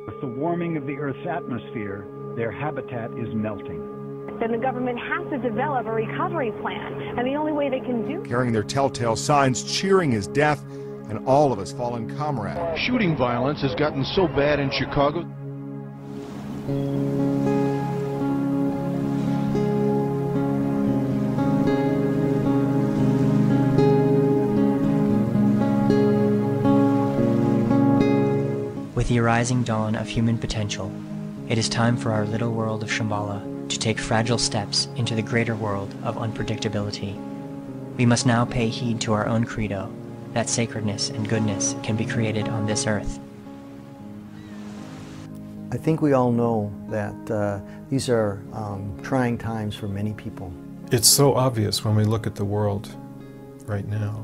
With the warming of the Earth's atmosphere, their habitat is melting. Then the government has to develop a recovery plan, and the only way they can do carrying their telltale signs, cheering his death, and all of his fallen comrades. Shooting violence has gotten so bad in Chicago. With the arising dawn of human potential, it is time for our little world of Shambhala to take fragile steps into the greater world of unpredictability. We must now pay heed to our own credo, that sacredness and goodness can be created on this earth. I think we all know that these are trying times for many people. It's so obvious when we look at the world right now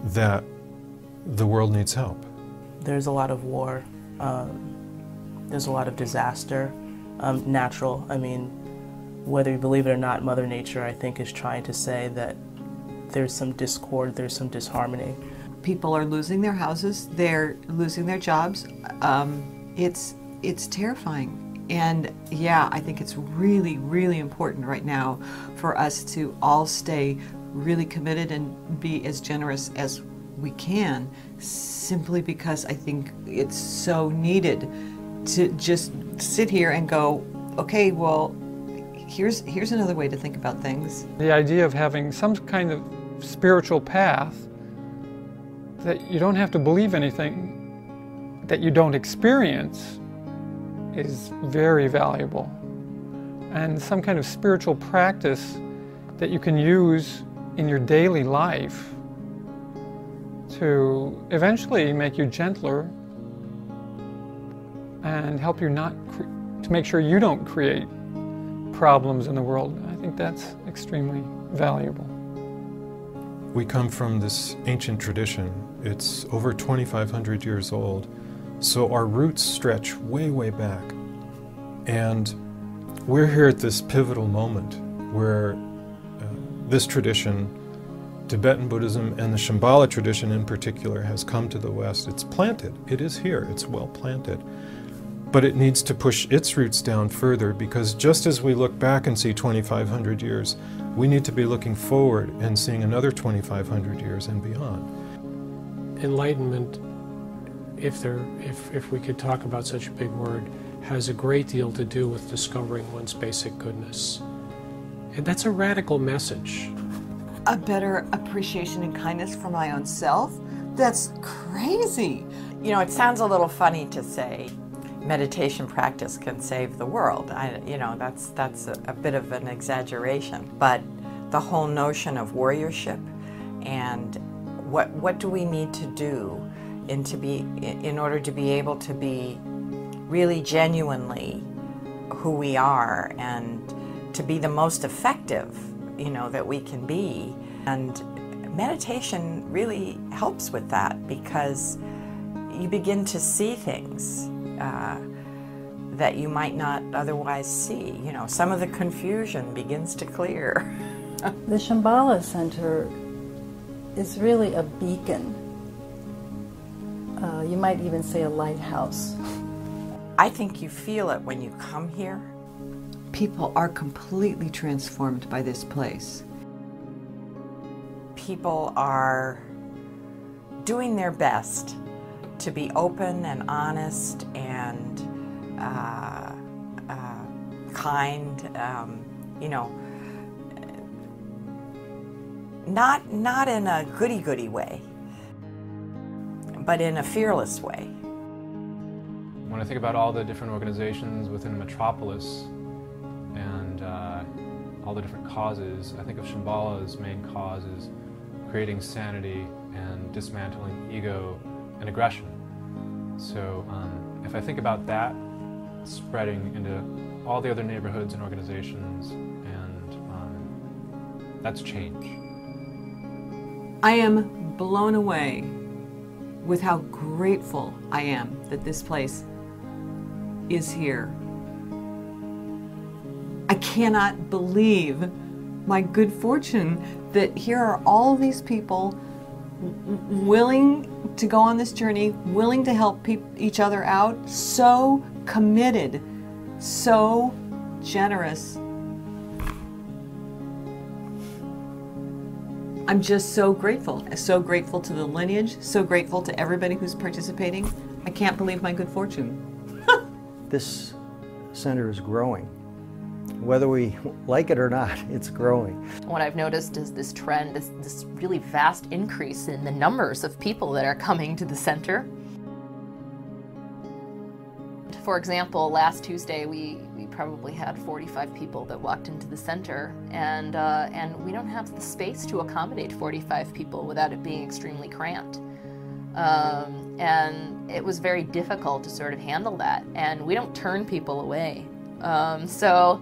that the world needs help. There's a lot of war, there's a lot of disaster, natural. I mean, whether you believe it or not, Mother Nature, I think, is trying to say that there's some discord, there's some disharmony. People are losing their houses, they're losing their jobs. It's terrifying. And yeah, I think it's really, really important right now for us to all stay really committed and be as generous as we can, simply because I think it's so needed to just sit here and go, okay, well, here's another way to think about things. The idea of having some kind of spiritual path that you don't have to believe anything that you don't experience is very valuable. And some kind of spiritual practice that you can use in your daily life to eventually make you gentler and help you to make sure you don't create problems in the world. I think that's extremely valuable. We come from this ancient tradition. It's over 2,500 years old, so our roots stretch way, way back. And we're here at this pivotal moment where this tradition, Tibetan Buddhism and the Shambhala tradition in particular, has come to the West. It's planted. It is here. It's well planted. But it needs to push its roots down further, because just as we look back and see 2,500 years, we need to be looking forward and seeing another 2,500 years and beyond. Enlightenment, if we could talk about such a big word, has a great deal to do with discovering one's basic goodness. And that's a radical message. A better appreciation and kindness for my own self? That's crazy. You know, it sounds a little funny to say meditation practice can save the world. You know, that's a bit of an exaggeration. But the whole notion of warriorship and what do we need to do in order to be able to be really genuinely who we are and to be the most effective, you know, that we can be. And meditation really helps with that, because you begin to see things that you might not otherwise see. You know, some of the confusion begins to clear. The Shambhala Center is really a beacon. You might even say a lighthouse. I think you feel it when you come here. People are completely transformed by this place. People are doing their best to be open and honest and kind, you know, not in a goody-goody way, but in a fearless way. When I think about all the different organizations within a metropolis and all the different causes, I think of Shambhala's main cause is creating sanity and dismantling ego and aggression. So if I think about that spreading into all the other neighborhoods and organizations, and that's change. I am blown away with how grateful I am that this place is here. I cannot believe my good fortune that here are all these people willing to go on this journey, willing to help each other out, so committed, so generous. I'm just so grateful to the lineage, so grateful to everybody who's participating. I can't believe my good fortune. This center is growing. Whether we like it or not, it's growing. What I've noticed is this trend, this really vast increase in the numbers of people that are coming to the center. For example, last Tuesday we probably had 45 people that walked into the center, and we don't have the space to accommodate 45 people without it being extremely cramped. And it was very difficult to sort of handle that, and we don't turn people away. So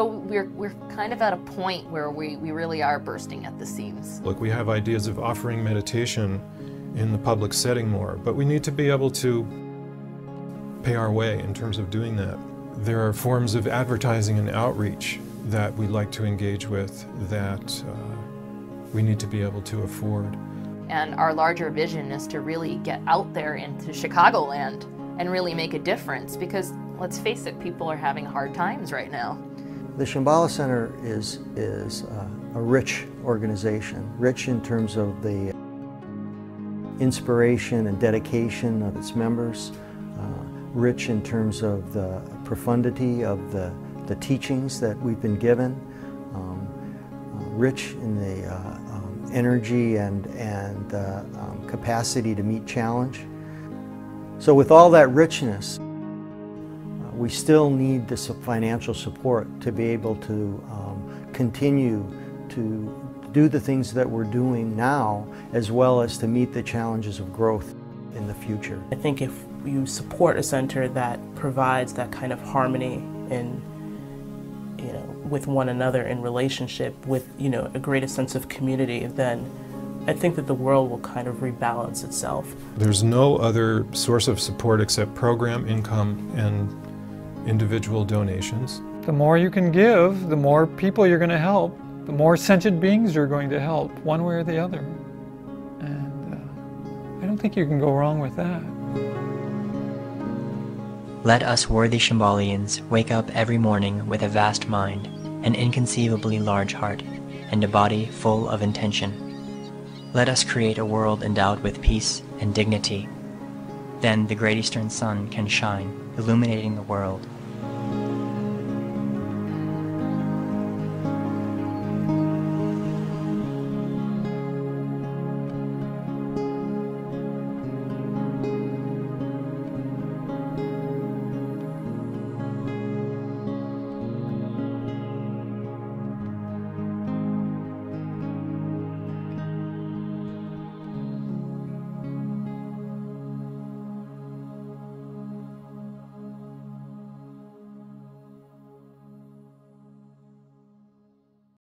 we're kind of at a point where we really are bursting at the seams. Look, we have ideas of offering meditation in the public setting more, but we need to be able to pay our way in terms of doing that. There are forms of advertising and outreach that we'd like to engage with that we need to be able to afford. And our larger vision is to really get out there into Chicagoland and really make a difference, because let's face it, people are having hard times right now. The Shambhala Center is a rich organization, rich in terms of the inspiration and dedication of its members, rich in terms of the profundity of the teachings that we've been given, rich in the energy and capacity to meet challenge. So with all that richness, we still need the financial support to be able to continue to do the things that we're doing now, as well as to meet the challenges of growth in the future. I think if you support a center that provides that kind of harmony in, with one another in relationship, with, a greater sense of community, then I think that the world will kind of rebalance itself. There's no other source of support except program income and individual donations. The more you can give, the more people you're going to help, the more sentient beings you're going to help, one way or the other. And I don't think you can go wrong with that. Let us worthy Shambhalians wake up every morning with a vast mind, an inconceivably large heart, and a body full of intention. Let us create a world endowed with peace and dignity. Then the great eastern sun can shine, illuminating the world,